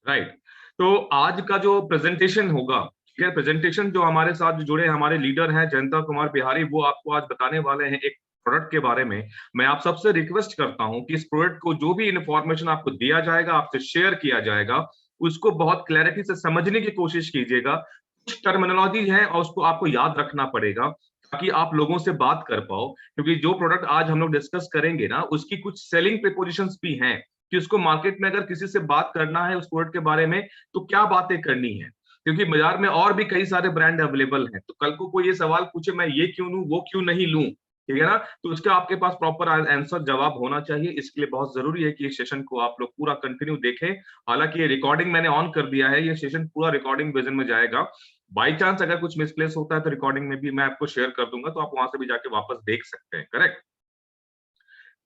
Right. तो आज का जो प्रेजेंटेशन होगा, ठीक है, प्रेजेंटेशन जो हमारे साथ जो जुड़े हमारे लीडर हैं जयंता कुमार बिहारी, वो आपको आज बताने वाले हैं एक प्रोडक्ट के बारे में। मैं आप सबसे रिक्वेस्ट करता हूं कि इस प्रोडक्ट को जो भी इंफॉर्मेशन आपको दिया जाएगा, आपसे शेयर किया जाएगा, उसको बहुत क्लैरिटी से समझने की कोशिश कीजिएगा। कुछ टर्मिनोलॉजी है और उसको आपको याद रखना पड़ेगा ताकि आप लोगों से बात कर पाओ, क्योंकि जो प्रोडक्ट आज हम लोग डिस्कस करेंगे ना, उसकी कुछ सेलिंग प्रीपोजिशंस भी हैं कि उसको मार्केट में अगर किसी से बात करना है उस प्रोडक्ट के बारे में तो क्या बातें करनी है, क्योंकि बाजार में और भी कई सारे ब्रांड अवेलेबल हैं। तो कल को कोई ये सवाल पूछे मैं ये क्यों लूं, वो क्यों नहीं लूं, ठीक है ना, तो उसका आपके पास प्रॉपर आंसर जवाब होना चाहिए। इसके लिए बहुत जरूरी है कि इस सेशन को आप लोग पूरा कंटिन्यू देखें। हालांकि ये रिकॉर्डिंग मैंने ऑन कर दिया है, ये सेशन पूरा रिकॉर्डिंग वर्जन में जाएगा। बाई चांस अगर कुछ मिसप्लेस होता है तो रिकॉर्डिंग में भी मैं आपको शेयर कर दूंगा, तो आप वहां से भी जाके वापस देख सकते हैं। करेक्ट।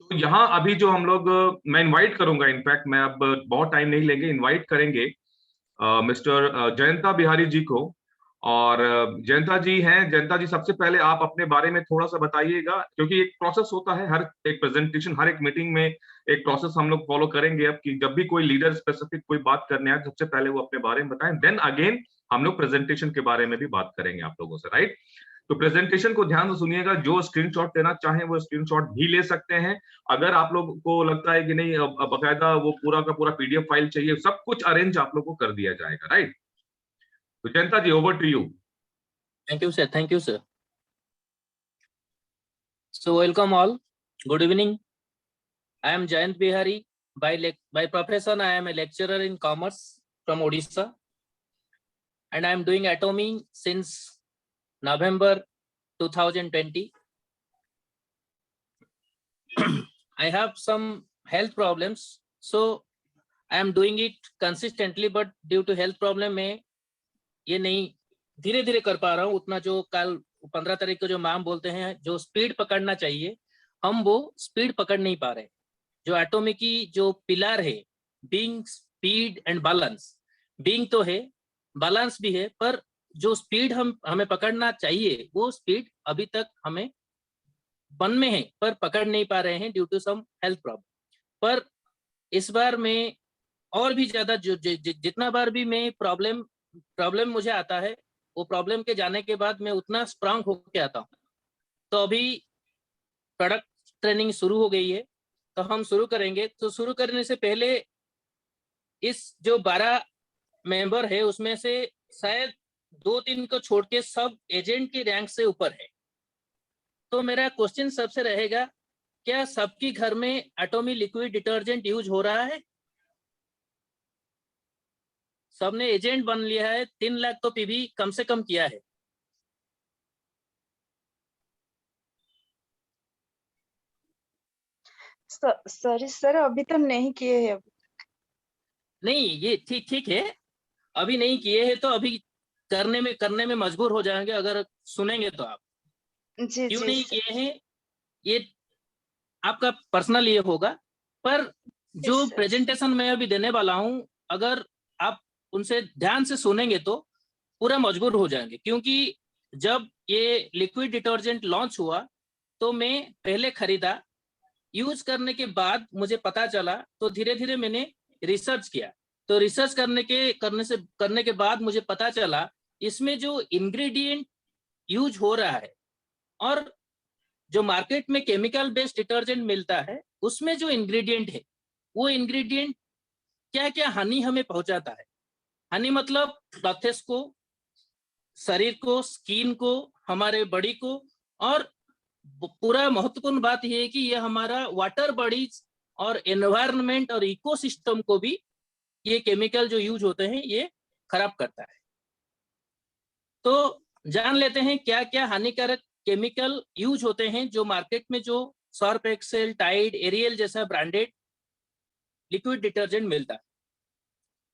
तो यहाँ अभी जो हम लोग, मैं इनवाइट करूंगा, इनफैक्ट मैं अब बहुत टाइम नहीं लेंगे, इनवाइट करेंगे मिस्टर जयंता बिहारी जी को। और जयंता जी हैं, जयंता जी सबसे पहले आप अपने बारे में थोड़ा सा बताइएगा, क्योंकि एक प्रोसेस होता है हर एक प्रेजेंटेशन, हर एक मीटिंग में एक प्रोसेस हम लोग फॉलो करेंगे अब, कि जब भी कोई लीडर स्पेसिफिक कोई बात करने आए सबसे पहले वो अपने बारे में बताएं, देन अगेन हम लोग प्रेजेंटेशन के बारे में भी बात करेंगे आप लोगों से, राइट। तो प्रेजेंटेशन को ध्यान से सुनिएगा, जो स्क्रीनशॉट लेना चाहें वो स्क्रीनशॉट भी ले सकते हैं। अगर आप लोग को लगता है कि नहीं बकायदा वो पूरा का पूरा पीडीएफ फाइल चाहिए, सब कुछ अरेंज आप लोग को कर दिया जाएगा, राइट। तो जनता जी, over to you. Thank you, sir. Thank you, sir. So, welcome all. Good evening. I am Jayant Bihari. By profession, I am a lecturer in commerce from Odisha, and I am doing Atomy since November 2020. I have some health problems, so I am doing it consistently, but due to health problem, मैं ये नहीं धीरे धीरे कर पा रहा हूँ उतना। जो कल 15 तारीख को जो मैम बोलते हैं जो स्पीड पकड़ना चाहिए, हम वो स्पीड पकड़ नहीं पा रहे। जो एटॉमी की जो पिलर है, being, speed and balance, being तो है, बैलेंस भी है, पर जो स्पीड हमें पकड़ना चाहिए वो स्पीड अभी तक हमें बन में है, पर पकड़ नहीं पा रहे हैं due to some health problem. पर इस बार में और भी ज्यादा जितना बार भी मैं प्रॉब्लम मुझे आता है, वो प्रॉब्लम के जाने के बाद मैं उतना स्ट्रांग होके आता हूँ। तो अभी प्रोडक्ट ट्रेनिंग शुरू हो गई है, तो हम शुरू करेंगे। तो शुरू करने से पहले इस जो 12 मेंबर है उसमें से शायद 2-3 को छोड़ के सब एजेंट की रैंक से ऊपर है। तो मेरा क्वेश्चन सबसे रहेगा, क्या सबकी घर में एटॉमी लिक्विड डिटर्जेंट यूज हो रहा है? सबने एजेंट बन लिया है, 3 लाख तो पीवी कम से कम किया है। सॉरी सर, अभी तो नहीं किए हैं। नहीं, ये ठीक है, अभी नहीं किए हैं तो अभी करने में मजबूर हो जाएंगे अगर सुनेंगे तो आप। जी क्यों जी नहीं सर। किए हैं ये आपका पर्सनल ये होगा, पर जो सर। प्रेजेंटेशन मैं अभी देने वाला हूं, अगर आप उनसे ध्यान से सुनेंगे तो पूरा मजबूर हो जाएंगे। क्योंकि जब ये लिक्विड डिटर्जेंट लॉन्च हुआ तो मैं पहले खरीदा, यूज करने के बाद मुझे पता चला, तो धीरे धीरे मैंने रिसर्च किया। तो रिसर्च करने के बाद मुझे पता चला इसमें जो इंग्रेडिएंट यूज हो रहा है और जो मार्केट में केमिकल बेस्ड डिटर्जेंट मिलता है उसमें जो इंग्रेडिएंट है, वो इंग्रेडिएंट क्या क्या हानि हमें पहुंचाता है। हानि मतलब क्लॉथेस को, शरीर को, स्किन को, हमारे बॉडी को, और पूरा महत्वपूर्ण बात यह है कि ये हमारा वाटर बॉडीज और एनवायरनमेंट और इकोसिस्टम को भी ये केमिकल जो यूज होते हैं ये खराब करता है। तो जान लेते हैं क्या क्या हानिकारक केमिकल यूज होते हैं जो मार्केट में जो सर्फ एक्सेल, टाइड, एरियल जैसा ब्रांडेड लिक्विड डिटर्जेंट मिलता है।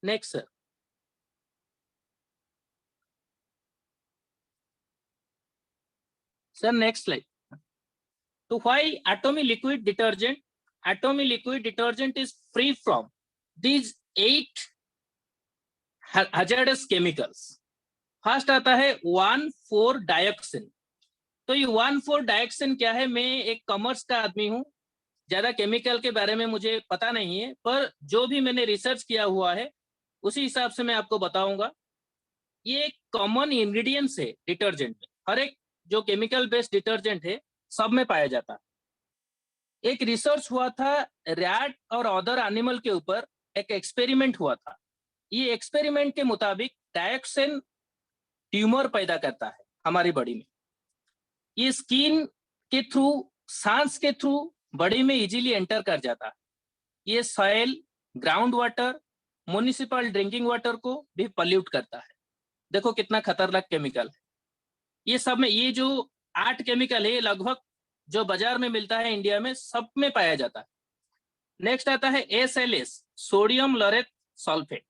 Next sir. Sir next slide. तो why Atomy liquid detergent? Atomy liquid detergent is free from these 8 hazardous chemicals. First आता है 1,4-डायोक्सिन। तो ये 1,4-डायोक्सिन क्या है? मैं एक कॉमर्स का आदमी हूँ, ज्यादा केमिकल के बारे में मुझे पता नहीं है, पर जो भी मैंने रिसर्च किया हुआ है उसी हिसाब से मैं आपको बताऊंगा। ये एक कॉमन इंग्रेडिएंट्स है डिटर्जेंट में, हर एक जो केमिकल बेस्ड डिटर्जेंट है सब में पाया जाता है। एक रिसर्च हुआ था रैट और अदर एनिमल के ऊपर, एक एक्सपेरिमेंट हुआ था। ये एक्सपेरिमेंट के मुताबिक डायोक्सिन ट्यूमर पैदा करता है हमारी बॉडी में। ये स्किन के थ्रू, सांस के थ्रू बॉडी में इजीली एंटर कर जाता है। ये soil, ground water, municipal drinking water को भी पॉल्यूट करता है। देखो कितना खतरनाक केमिकल है। ये सब में, ये जो 8 केमिकल है लगभग जो बाजार में मिलता है इंडिया में, सब में पाया जाता है। नेक्स्ट आता है SLS, सोडियम लॉरेट सल्फेट।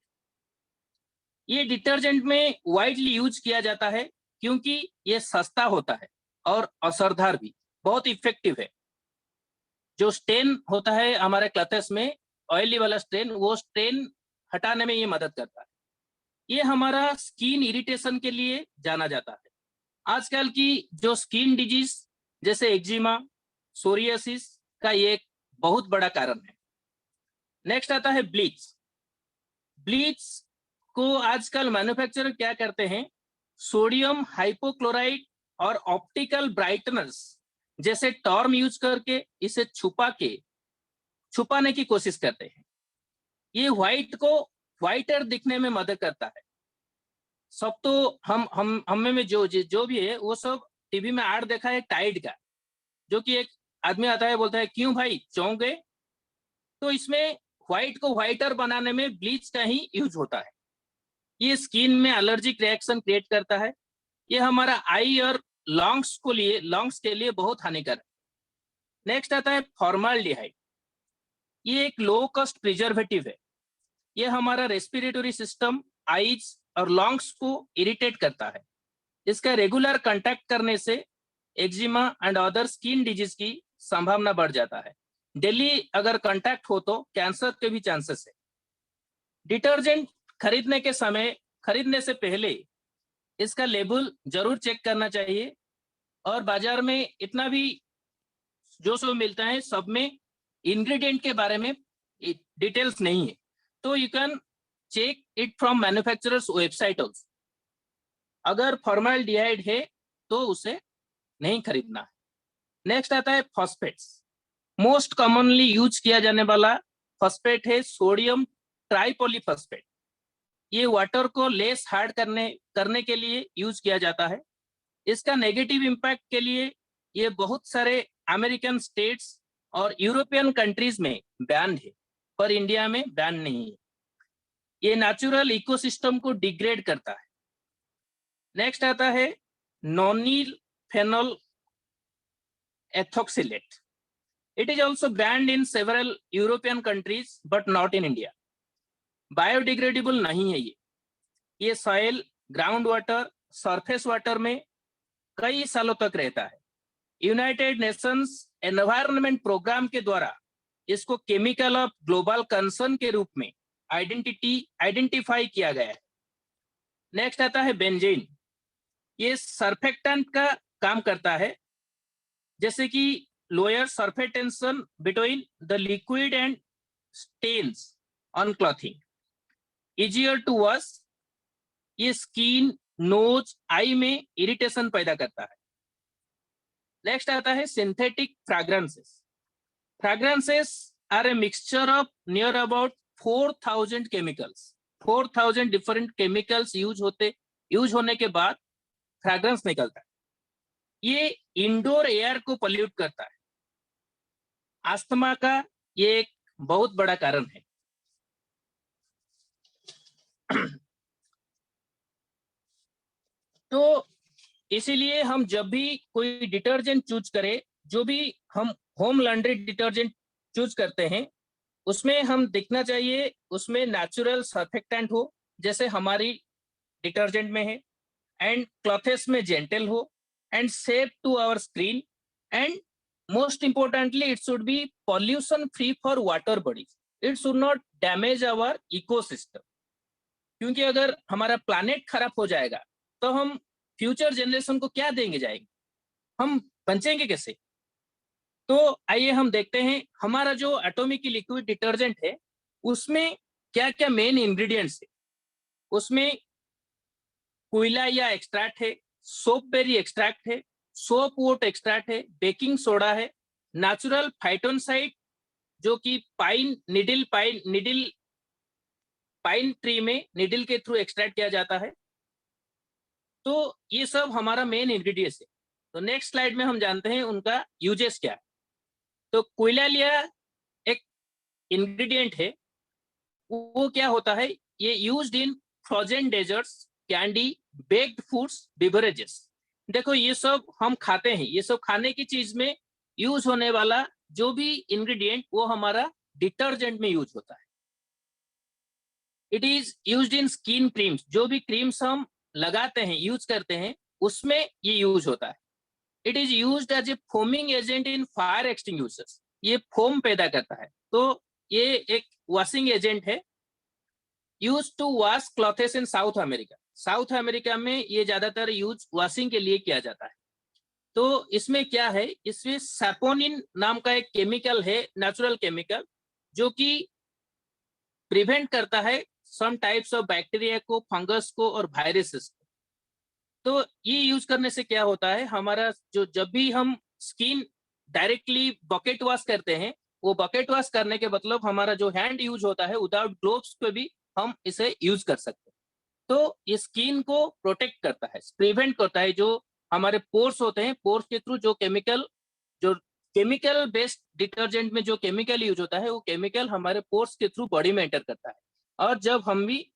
ये डिटर्जेंट में वाइडली यूज किया जाता है क्योंकि ये सस्ता होता है और असरदार भी, बहुत इफेक्टिव है। जो स्टेन होता है हमारे क्लथेस में, ऑयली वाला स्टेन, वो स्टेन हटाने में ये मदद करता है। ये हमारा स्किन इरिटेशन के लिए जाना जाता है। आजकल की जो स्किन डिजीज जैसे एक्जिमा, सोरियासिस का ये एक बहुत बड़ा कारण है। नेक्स्ट आता है ब्लीच। ब्लीच को आजकल मैन्युफैक्चरर क्या करते हैं, सोडियम हाइपोक्लोराइड और ऑप्टिकल ब्राइटनर्स जैसे टर्म यूज करके इसे छुपाने की कोशिश करते हैं। ये व्हाइट को व्हाइटर दिखने में मदद करता है। सब तो हम में जो भी है वो सब टीवी में ऐड देखा है टाइड का, जो कि एक आदमी आता है बोलता है क्यों भाई चौंक गए, तो इसमें व्हाइट को व्हाइटर बनाने में ब्लीच का ही यूज होता है। ये स्किन में एलर्जिक रिएक्शन क्रिएट करता है। ये हमारा आई और लंग्स के लिए बहुत हानिकारक है। नेक्स्ट आता है फॉर्माल्डिहाइड। ये एक लो कॉस्ट प्रिजर्वेटिव है। ये हमारा रेस्पिरेटरी सिस्टम, आईज और लंग्स को इरिटेट करता है। इसका रेगुलर कांटेक्ट करने से eczema and other skin disease की संभावना बढ़ जाता है। डेली अगर कांटेक्ट हो तो कैंसर के भी चांसेस है। डिटर्जेंट खरीदने से पहले इसका लेबल जरूर चेक करना चाहिए। और बाजार में इतना भी जो सब मिलता है सब में इंग्रेडिएंट के बारे में डिटेल्स नहीं है, तो you can check it from manufacturers website also. अगर फॉर्माल्डिहाइड है तो उसे नहीं खरीदना है। नेक्स्ट आता है फॉस्फेट्स। मोस्ट कॉमनली यूज किया जाने वाला फॉस्फेट है सोडियम ट्राइपॉलीफॉस्फेट। ये वाटर को लेस हार्ड करने के लिए यूज किया जाता है। इसका नेगेटिव इम्पैक्ट के लिए ये बहुत सारे अमेरिकन स्टेट्स और यूरोपियन कंट्रीज में बैन है, पर इंडिया में बैन नहीं है। ये नेचुरल इकोसिस्टम को डिग्रेड करता है। नेक्स्ट आता है नॉनिल phenol ethoxylate. It is also banned in several European countries but not in India. Biodegradable नहीं है ये soil, ground water, surface water में कई सालों तक रहता है। यूनाइटेड नेशंस एनवायरनमेंट प्रोग्राम के द्वारा इसको केमिकल ऑफ ग्लोबल कंसर्न के रूप में आइडेंटिफाई किया गया है। नेक्स्ट आता है बेंजीन। ये सर्फेक्टेंट का काम करता है, जैसे कि lower surface tension between the liquid and stains on clothing, easier to wash. ये स्किन, नोज, आई में इरिटेशन पैदा करता है। नेक्स्ट आता है synthetic fragrances. Fragrances are a mixture of near about 4000 chemicals. 4000 different chemicals use होने के बाद फ्रैग्रेंस निकलता है। ये इंडोर एयर को पॉल्यूट करता है। अस्थमा का ये एक बहुत बड़ा कारण है। तो इसीलिए हम जब भी कोई डिटर्जेंट चूज करें, जो भी हम होम लॉन्ड्री डिटर्जेंट चूज करते हैं, उसमें हम देखना चाहिए उसमें नेचुरल सर्फेक्टेंट हो जैसे हमारी डिटर्जेंट में है, एंड क्लॉथेस में जेंटल हो, and safe to our screen, and most importantly it should be pollution free for water bodies. It should not damage our ecosystem. क्योंकि अगर हमारा प्लैनेट खराब हो जाएगा तो हम फ्यूचर जनरेशन को क्या देंगे जाएंगे, हम बचेंगे कैसे? तो आइए हम देखते हैं हमारा जो एटॉमिक लिक्विड डिटर्जेंट है उसमें क्या क्या मेन इंग्रेडिएंट्स है। उसमें कोयला या एक्सट्रैक्ट है, सोप बेरी एक्सट्रैक्ट है, सोप वोट एक्सट्रैक्ट है, बेकिंग सोडा है, नेचुरल फाइटोनसाइड जो कि पाइन ट्री में निडल के थ्रू एक्सट्रैक्ट किया जाता है। तो ये सब हमारा मेन इंग्रेडिएंट्स है। तो नेक्स्ट स्लाइड में हम जानते हैं उनका यूजेस क्या है। तो कोयलालिया एक इंग्रेडिएंट है, वो क्या होता है, ये used in frozen desserts, candy, baked foods, beverages. देखो ये सब हम खाते हैं, ये सब खाने की चीज में यूज होने वाला जो भी इंग्रेडिएंट वो हमारा डिटर्जेंट में यूज होता है। It is used in skin creams, जो भी क्रीम्स हम लगाते हैं, यूज करते हैं, उसमें ये यूज होता है। It is used as a foaming agent in fire extinguishers, ये फोम पैदा करता है। तो ये एक वॉशिंग एजेंट है। Use to wash clothes in South America, South America में ये ज्यादातर यूज वॉशिंग के लिए किया जाता है। तो इसमें क्या है, इसमें सैपोनिन नाम का एक केमिकल है, नेचुरल केमिकल, जो कि प्रिवेंट करता है सम टाइप्स ऑफ बैक्टीरिया को, फंगस को और वायरसेस को। तो ये यूज करने से क्या होता है, हमारा जो जब भी हम स्किन डायरेक्टली बकेट वॉश करते हैं, वो बकेट वॉश करने के मतलब हमारा जो हैंड यूज होता है विदाउट ग्लोव्स पे भी हम इसे यूज कर सकते हैं। तो ये स्किन को प्रोटेक्ट करता है, प्रिवेंट करता है। जो हमारे पोर्स होते हैं, पोर्स के थ्रू जो केमिकल बेस्ड डिटर्जेंट में जो केमिकल यूज होता है, वो केमिकल हमारे पोर्स के थ्रू बॉडी में एंटर करता है, और जब हम भी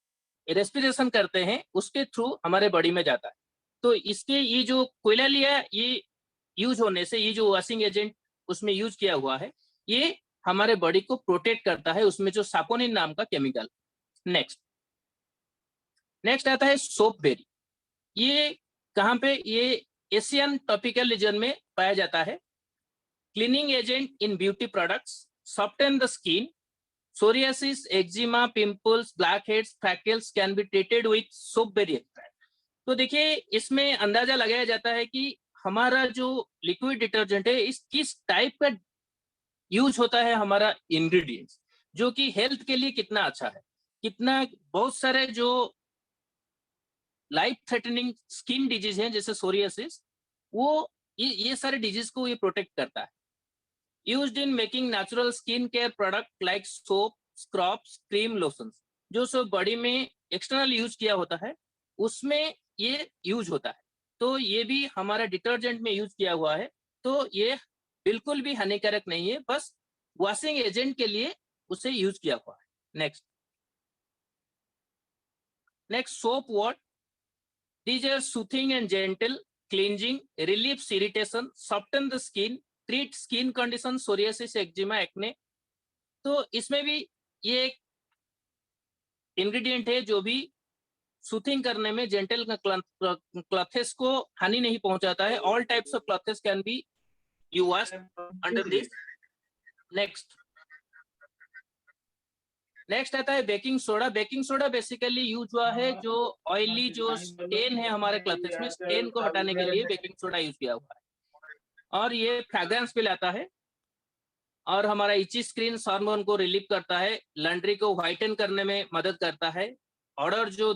रेस्पिरेशन करते हैं उसके थ्रू हमारे बॉडी में जाता है। तो इसके ये जो कोयलालिया ये यूज होने से, ये जो वॉशिंग एजेंट उसमें यूज किया हुआ है, ये हमारे बॉडी को प्रोटेक्ट करता है, उसमें जो सैपोनिन नाम का केमिकल। नेक्स्ट आता है सोप बेरी। ये कहाँ पे, ये एशियन टॉपिकल रीजन में पाया जाता है। Cleaning agent in beauty products, soften the skin, psoriasis, eczema, pimples, black heads, freckles can be treated with soap berry extract. तो देखिए इसमें अंदाजा लगाया जाता है कि हमारा जो लिक्विड डिटर्जेंट है, इस किस टाइप का यूज होता है हमारा इंग्रेडिएंट्स, जो कि हेल्थ के लिए कितना अच्छा है, कितना बहुत सारे जो लाइफ थ्रेटनिंग स्किन डिजीज हैं जैसे सोरियासिस, वो ये सारे डिजीज को ये प्रोटेक्ट करता है। Used in making natural skin care product like soap, scrubs, cream, lotions, जो सब बॉडी में एक्सटर्नल यूज किया होता है उसमें ये यूज होता है। तो ये भी हमारा डिटर्जेंट में यूज किया हुआ है। तो ये बिल्कुल भी हानिकारक नहीं है, बस वॉशिंग एजेंट के लिए उसे यूज किया हुआ है। Next soap what. These are soothing and gentle, cleansing, relieves irritation, soften the skin, treat skin conditions, psoriasis, eczema, acne। तो इसमें भी ये एक इंग्रेडिएंट है जो भी सूथिंग करने में, जेंटल क्लॉथेस को हानि नहीं पहुंचाता है। All types of clothes can be used under this. Next आता है baking soda. Baking soda basically use हुआ है जो ऑयली जो स्टेन है हमारे क्लॉथेस में, स्टेन को हटाने के लिए बेकिंग सोडा यूज किया हुआ है। और ये फ्रेग्रेंस भी लाता है, और हमारा इची स्किन हार्मोन को रिलीव करता है, लॉन्ड्री को व्हाइटन करने में मदद करता है, ऑर्डर जो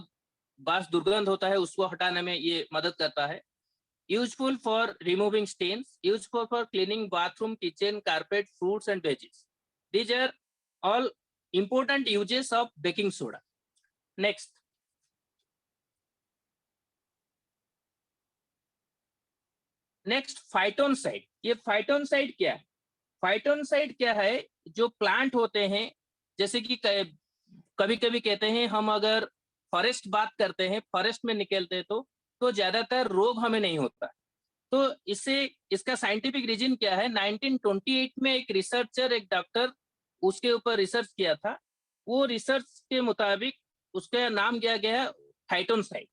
बास दुर्गंध होता है उसको हटाने में ये मदद करता है। Useful for removing stains, useful for cleaning bathroom, kitchen, carpet, fruits and veggies. These are all important uses of baking soda। Next phytoncide. ये फाइटोनसाइड क्या है? फाइटोनसाइड क्या है, जो प्लांट होते हैं, जैसे कि कभी कभी कहते हैं हम अगर फॉरेस्ट बात करते हैं, फॉरेस्ट में निकलते हैं तो ज्यादातर रोग हमें नहीं होता। तो इसका साइंटिफिक रीजन क्या है, 1928 में एक रिसर्चर, एक डॉक्टर उसके ऊपर रिसर्च किया था। वो रिसर्च के मुताबिक उसका नाम दिया गया फाइटोनसाइड।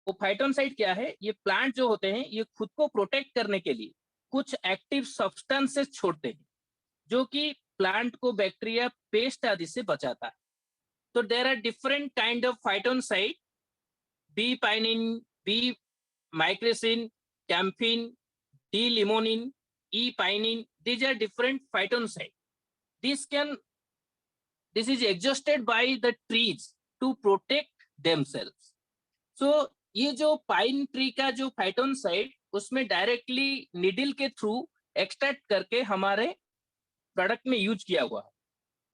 वो फाइटोनसाइड क्या है, ये प्लांट जो होते हैं ये खुद को प्रोटेक्ट करने के लिए कुछ एक्टिव सब्सटेंसेस छोड़ते हैं, जो कि प्लांट को बैक्टीरिया, पेस्ट आदि से बचाता है। तो there are different kind of phytoncide, B pinene, B myrcene, camphene, D limonene, E pinene. These are different phytoncide. This is exhausted by the trees to protect themselves. So ये जो pine tree का जो phytoncide उसमें directly needle के through extract करके हमारे product में use किया हुआ है।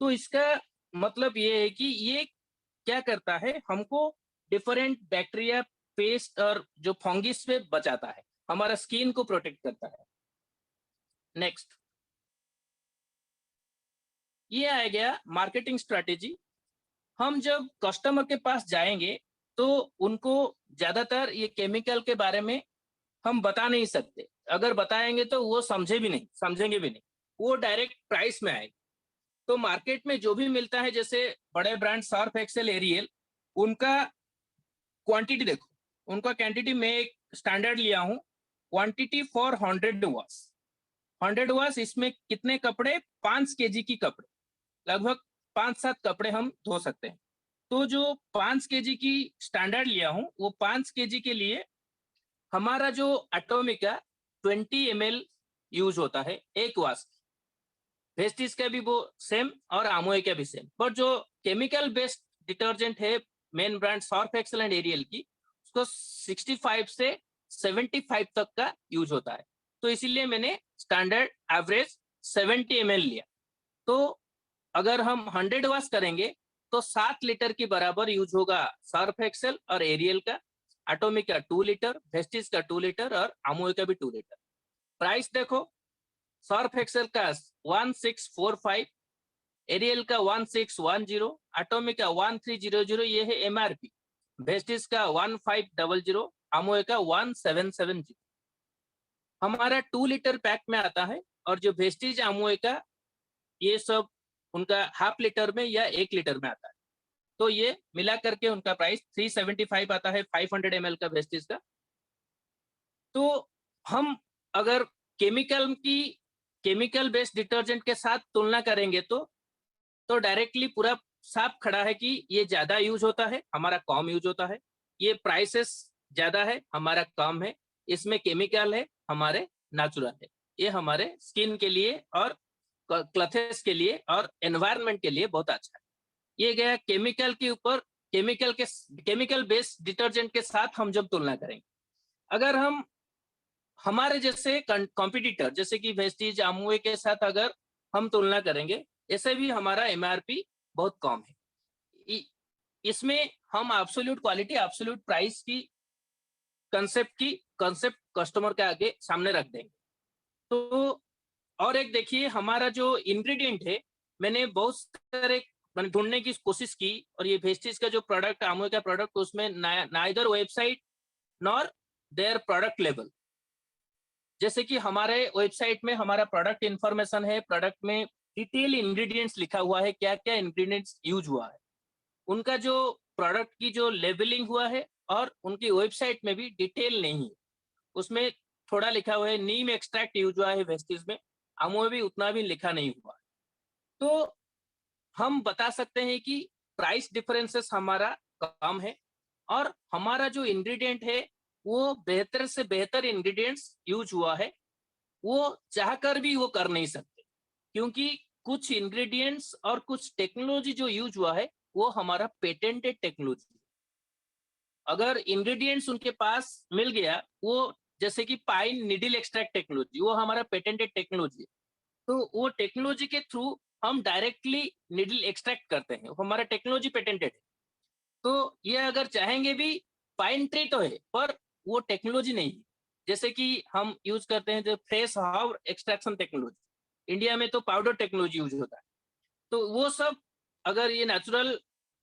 तो इसका मतलब ये है कि ये क्या करता है, हमको डिफरेंट बैक्टीरिया, पेस्ट और जो फंगिस से बचाता है, हमारा स्किन को प्रोटेक्ट करता है। नेक्स्ट, ये आ गया मार्केटिंग स्ट्रेटेजी। हम जब कस्टमर के पास जाएंगे तो उनको ज्यादातर ये केमिकल के बारे में हम बता नहीं सकते। अगर बताएंगे तो वो समझेंगे भी नहीं, वो डायरेक्ट प्राइस में आएगी। तो मार्केट में जो भी मिलता है, जैसे बड़े ब्रांड सर्फ एक्सेल, एरियल, उनका क्वांटिटी देखो, उनका क्वांटिटी में एक स्टैंडर्ड लिया हूं, क्वांटिटी फॉर 100 वॉश। 100 वॉश, इसमें कितने कपड़े? 5 केजी की कपड़े, लगभग 5-7 कपड़े हम धो सकते हैं। तो जो 5 केजी की स्टैंडर्ड लिया हूं, वो 5 केजी के लिए हमारा जो एटोमिका 20 ml यूज होता है एक वॉश। वेस्टिज का भी वो सेम और आमोए का भी सेम। पर जो केमिकल बेस्ड डिटर्जेंट है main brand Surf Excel and Ariel की, उसको 65 से 75 तक का यूज होता है। तो इसीलिए मैंने स्टैंडर्ड एवरेज 70 ml लिया। तो अगर हम 100 वॉश करेंगे तो 7 लीटर के बराबर यूज होगा सर्फ एक्सेल और एरियल का, एटोमिक का 2 लीटर, वेस्टिज का 2 लीटर और आमोए का भी 2 लीटर। प्राइस देखो, सर्फ एक्सेल का 1645, एरियल का 1610, एटोमिक का 1300, ये है एमआरपी। वेस्टिज का 1500, आमोए का 1770। हमारा 2 लीटर पैक में आता है, और जो वेस्टिज आमोए का ये सब उनका हाफ लीटर में या 1 लीटर में आता है। तो ये मिला करके उनका प्राइस 375 आता है 500 ml का वेस्टिज का। तो हम अगर केमिकल बेस्ड डिटर्जेंट के साथ तुलना करेंगे तो डायरेक्टली पूरा साफ खड़ा है कि ये ज्यादा यूज होता है, हमारा कम यूज होता है। ये प्राइसेस ज्यादा है, हमारा कम है। इसमें केमिकल है, हमारे नेचुरल है। ये हमारे स्किन के लिए और क्लथेस के लिए और एनवायरनमेंट के लिए बहुत अच्छा है। ये गया केमिकल के ऊपर, केमिकल बेस्ड डिटर्जेंट के साथ हम जब तुलना करेंगे। अगर हम हमारे जैसे कॉम्पिटिटर जैसे कि वेस्टिज, आमोए के साथ अगर हम तुलना करेंगे, ऐसे भी हमारा एमआरपी बहुत कम है। इसमें हम एब्सोल्यूट क्वालिटी, एब्सोल्यूट प्राइस की कंसेप्ट कस्टमर के आगे सामने रख देंगे। तो और एक देखिए, हमारा जो इंग्रेडिएंट है, मैंने बहुत सारे ढूंढने की कोशिश की, और ये वेस्टिज का जो प्रोडक्ट, आमोए का प्रोडक्ट, उसमें neither website nor their product level. जैसे कि हमारे वेबसाइट में हमारा प्रोडक्ट इंफॉर्मेशन है, प्रोडक्ट में डिटेल इंग्रेडिएंट्स लिखा हुआ है, क्या क्या इंग्रेडिएंट्स यूज हुआ है, उनका जो प्रोडक्ट की जो लेबलिंग हुआ है, और उनकी वेबसाइट में भी डिटेल नहीं है। उसमें थोड़ा लिखा हुआ है नीम एक्सट्रैक्ट यूज हुआ है वेस्टिज में, आमोए भी उतना भी लिखा नहीं हुआ। तो हम बता सकते हैं कि प्राइस डिफरेंसेस हमारा कम है, और हमारा जो इंग्रेडिएंट है वो बेहतर से बेहतर इंग्रेडिएंट्स यूज हुआ है। वो चाहकर भी वो कर नहीं सकते, क्योंकि कुछ इंग्रेडिएंट्स और कुछ टेक्नोलॉजी जो यूज हुआ है वो हमारा पेटेंटेड टेक्नोलॉजी। अगर इंग्रेडिएंट्स उनके पास मिल गया, वो जैसे कि पाइन निडल एक्सट्रैक्ट टेक्नोलॉजी, वो हमारा पेटेंटेड टेक्नोलॉजी है। तो वो टेक्नोलॉजी के थ्रू हम डायरेक्टली निडल एक्सट्रैक्ट करते हैं, हमारा टेक्नोलॉजी पेटेंटेड है। तो ये अगर चाहेंगे भी, पाइन ट्री तो है पर वो टेक्नोलॉजी नहीं है। जैसे कि हम यूज करते हैं जो fresh herb extraction technology, India में तो पाउडर टेक्नोलॉजी यूज होता है। तो वो सब अगर ये नेचुरल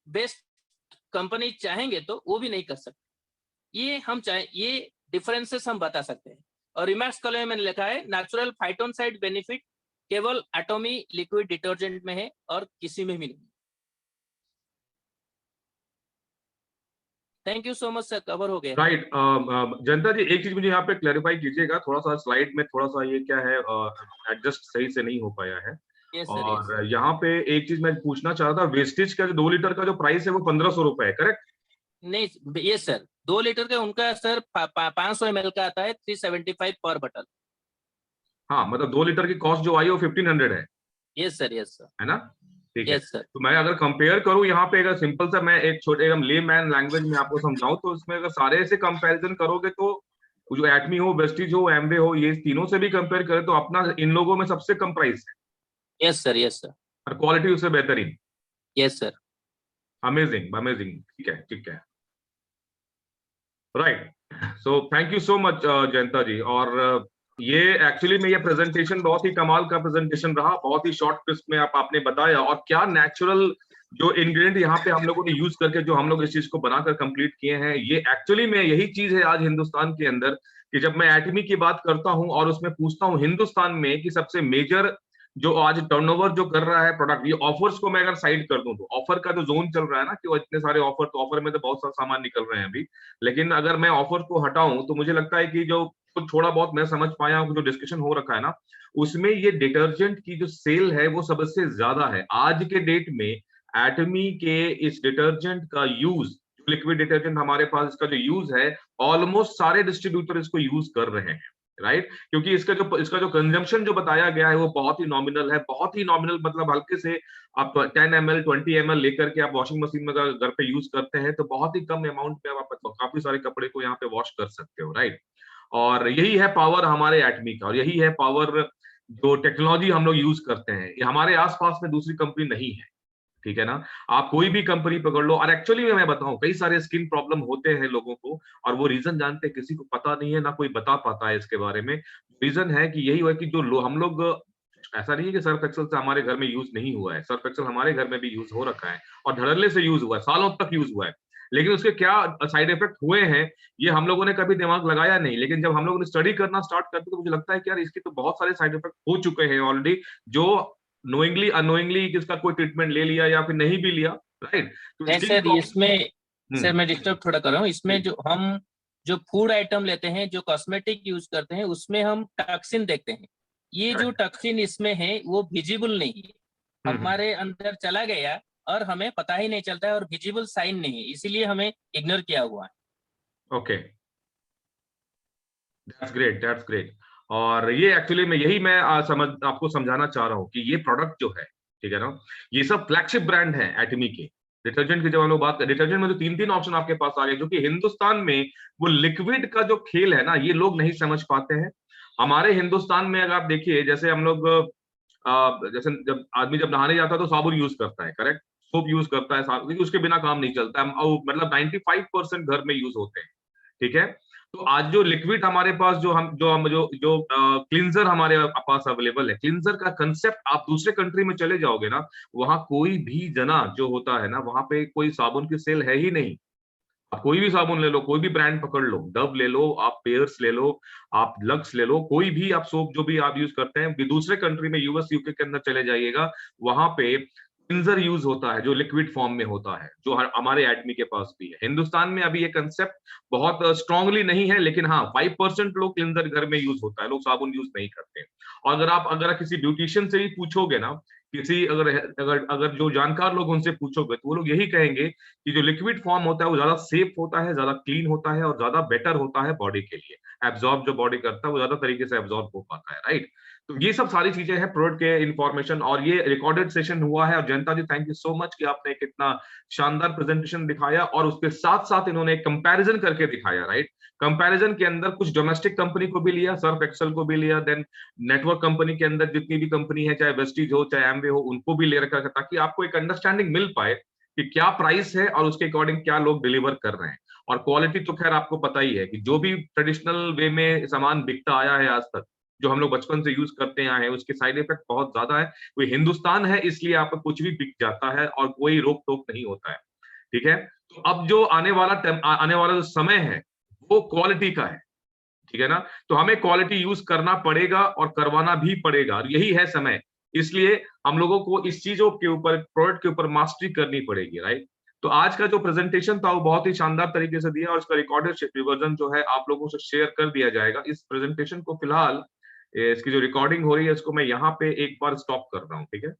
बेस्ड कंपनी चाहेंगे तो वो भी नहीं कर सकते। ये डिफरेंसेस हम बता सकते हैं। और रिमार्क्स कॉलम में मैंने लिखा है नेचुरल फाइटोनसाइड बेनिफिट केवल एटोमी लिक्विड डिटर्जेंट में है और किसी में भी नहीं। Thank you so much sir, cover हो गया। राइट। जनता जी, एक चीज मुझे यहाँ पे क्लैरिफाई कीजिएगा, थोड़ा सा स्लाइड में थोड़ा सा ये क्या है, एडजस्ट सही से नहीं हो पाया है। Yes, sir, और yes. यहाँ पे एक चीज मैं पूछना चाह रहा था, वेस्टेज का जो 2 लीटर का जो प्राइस है वो 1500 रुपए है, करेक्ट? नहीं, ये सर 2 लीटर का उनका सर 500 ml का आता है, 375 पर बटल। हाँ, मतलब 2 लीटर की कॉस्ट जो आई है वो 1500 है। Yes sir, yes sir. है ना? ठीक है। Yes sir. तो मैं अगर कंपेयर करूं यहाँ पे, अगर सिंपल सा मैं एक छोटे एकदम ले मैन लैंग्वेज में आपको समझाऊं, तो इसमें अगर सारे से कंपैरिजन करोगे तो जो एटमी हो, वेस्टीज हो, एमवे हो, ये तीनों से भी कंपेयर करें तो अपना इन लोगों में सबसे कम प्राइस है। Yes sir, yes sir. और क्वालिटी उससे बेहतरीन। Yes sir. Amazing amazing. ठीक है ठीक है, right. So thank you so much Jayanta ji. और ये एक्चुअली में ये प्रेजेंटेशन बहुत ही कमाल का प्रेजेंटेशन रहा, बहुत ही शॉर्ट क्रिस्प में आपने बताया, और क्या नेचुरल जो इंग्रेडिएंट यहाँ पे हम लोगों ने यूज करके जो हम लोग इस चीज को बनाकर कंप्लीट किए हैं, ये एक्चुअली में यही चीज है आज हिंदुस्तान के अंदर, कि जब मैं एटमी की बात करता हूं और उसमें पूछता हूं हिंदुस्तान में कि सबसे मेजर जो आज टर्नओवर जो कर रहा है प्रोडक्ट, ये ऑफर्स को मैं अगर साइड कर दूं तो ऑफर का जो जोन चल रहा है ना, कि वो इतने सारे ऑफर, तो ऑफर में तो बहुत सारा सामान निकल रहे हैं अभी, लेकिन अगर मैं ऑफर को हटाऊं तो मुझे लगता है कि जो थोड़ा बहुत मैं समझ पाया हूं, जो डिस्कशन हो रखा है ना, उसमें ये डिटर्जेंट की जो सेल है वो सबसे ज्यादा है आज के डेट में। एटमी के इस डिटर्जेंट का यूज, लिक्विड डिटर्जेंट हमारे पास, इसका जो यूज है ऑलमोस्ट सारे डिस्ट्रीब्यूटर इसको यूज कर रहे हैं, राइट। क्योंकि इसका जो कंजम्पशन जो बताया गया है वो बहुत ही नॉमिनल है, बहुत ही नॉमिनल, मतलब हल्के से आप 10 ml 20 ml लेकर के आप वॉशिंग मशीन में घर पे यूज करते हैं तो बहुत ही कम अमाउंट में आप काफी सारे कपड़े को यहाँ पे वॉश कर सकते हो, राइट। और यही है पावर हमारे एटमी का, और यही है पावर जो टेक्नोलॉजी हम लोग यूज करते हैं, ये हमारे आसपास में दूसरी कंपनी नहीं है, ठीक है ना। आप कोई भी कंपनी पकड़ लो, और एक्चुअली में मैं बताऊं कई सारे स्किन प्रॉब्लम होते हैं लोगों को, और वो रीजन जानते हैं किसी को पता नहीं है, ना कोई बता पाता है इसके बारे में। रीजन है कि यही हुआ कि जो हम लोग, ऐसा नहीं है कि सर्फ एक्सेल से हमारे घर में यूज नहीं हुआ है, सर्फ एक्सेल हमारे घर में भी यूज हो रखा है, और धड़ल्ले से यूज हुआ है, सालों तक यूज हुआ है, लेकिन उसके क्या साइड इफेक्ट हुए हैं ये हम लोगों ने कभी दिमाग लगाया नहीं। लेकिन जब हम लोगों ने स्टडी करना स्टार्ट करते तो मुझे लगता है कि यार इसके तो बहुत सारे साइड इफेक्ट हो चुके हैं ऑलरेडी, जो नोइंगली अनोइंगली इसका कोई ट्रीटमेंट ले लिया या फिर नहीं भी लिया, राइट। तो नहीं स्किन सर, इसमें सर मैं हम्म, डिस्टर्ब थोड़ा कर रहा हूँ। इसमें जो फूड आइटम लेते हैं, जो कॉस्मेटिक यूज करते हैं, उसमें हम टॉक्सिन देखते हैं। ये जो टॉक्सिन इसमें है वो विजिबल नहीं है, हमारे अंदर चला गया और हमें पता ही नहीं चलता है, और विजिबल साइन नहीं है, इसीलिए हमें इग्नोर किया हुआ है। Okay, that's great, that's great. और ये एक्चुअली में यही मैं आपको समझाना चाह रहा हूँ कि ये प्रोडक्ट जो है, ठीक है ना, ये सब फ्लैगशिप ब्रांड है एटमी के। डिटर्जेंट की जब हम लोग बात करें, डिटर्जेंट में तो 3 ऑप्शन आपके पास आ गए, जो कि हिंदुस्तान में वो लिक्विड का जो खेल है ना, ये लोग नहीं समझ पाते हैं। हमारे हिंदुस्तान में अगर आप देखिए, जैसे हम लोग जैसे जब आदमी जब नहाने जाता है तो साबुन यूज करता है, करेक्ट, सोप यूज करता है, क्योंकि उसके बिना काम नहीं चलता है, मतलब 95% घर में यूज होते हैं, ठीक है। तो आज जो लिक्विड हमारे पास, जो क्लींजर हमारे पास अवेलेबल है, क्लींजर का कंसेप्ट आप दूसरे कंट्री में चले जाओगे ना, वहां कोई भी जना जो होता है ना, वहां पे कोई साबुन की सेल है ही नहीं। आप कोई भी साबुन ले लो, कोई भी ब्रांड पकड़ लो, डव ले लो, आप पेयर्स ले लो, आप लक्स ले लो, कोई भी आप सोप जो भी आप यूज करते हैं, दूसरे कंट्री में यूएस यूके के अंदर चले जाइएगा, वहां पे क्लिंजर यूज होता है जो लिक्विड फॉर्म में होता है, जो हमारे एटमी के पास भी है। हिंदुस्तान में अभी ये कंसेप्ट बहुत स्ट्रांगली नहीं है, लेकिन हाँ 5% लोग क्लिंजर घर में यूज होता है, लोग साबुन यूज नहीं करते। और अगर किसी ब्यूटिशियन से ही पूछोगे ना, किसी अगर अगर अगर जो जानकार लोग उनसे पूछोगे तो वो लोग यही कहेंगे कि जो लिक्विड फॉर्म होता है वो ज्यादा सेफ होता है, ज्यादा क्लीन होता है, और ज्यादा बेटर होता है बॉडी के लिए। एब्जॉर्ब जो बॉडी करता है वो ज्यादा तरीके से एब्जॉर्ब हो पाता है, राइट। तो ये सब सारी चीजें हैं प्रोडक्ट के इन्फॉर्मेशन, और ये रिकॉर्डेड सेशन हुआ है। और जयंता जी, थैंक यू सो मच कि आपने कितना शानदार प्रेजेंटेशन दिखाया, और उसके साथ साथ इन्होंने एक कंपैरिजन करके दिखाया, राइट। कंपैरिजन के अंदर कुछ डोमेस्टिक कंपनी को भी लिया, सर्फ एक्सेल को भी लिया, देन नेटवर्क कंपनी के अंदर जितनी भी कंपनी है, चाहे वेस्टीज हो चाहे एमवे हो, उनको भी ले रखा, ताकि आपको एक अंडरस्टैंडिंग मिल पाए कि क्या प्राइस है और उसके अकॉर्डिंग क्या लोग डिलीवर कर रहे हैं। और क्वालिटी तो खैर आपको पता ही है कि जो भी ट्रेडिशनल वे में सामान बिकता आया है आज तक, जो हम लोग बचपन से यूज करते आए हैं, उसके साइड इफेक्ट बहुत ज्यादा है। कोई हिंदुस्तान है इसलिए आप कुछ भी बिक जाता है और कोई रोक टोक नहीं होता है, ठीक है। तो अब जो आने वाला जो समय है वो क्वालिटी का है, ठीक है ना। तो हमें क्वालिटी यूज करना पड़ेगा और करवाना भी पड़ेगा, और यही है समय। इसलिए हम लोगों को इस चीजों के ऊपर, प्रोडक्ट के ऊपर मास्टरी करनी पड़ेगी, राइट। तो आज का जो प्रेजेंटेशन था वो बहुत ही शानदार तरीके से दिया, और इसका रिकॉर्डेड वर्जन जो है आप लोगों से शेयर कर दिया जाएगा। इस प्रेजेंटेशन को फिलहाल, इसकी जो रिकॉर्डिंग हो रही है इसको मैं यहाँ पे एक बार स्टॉप कर रहा हूँ, ठीक है।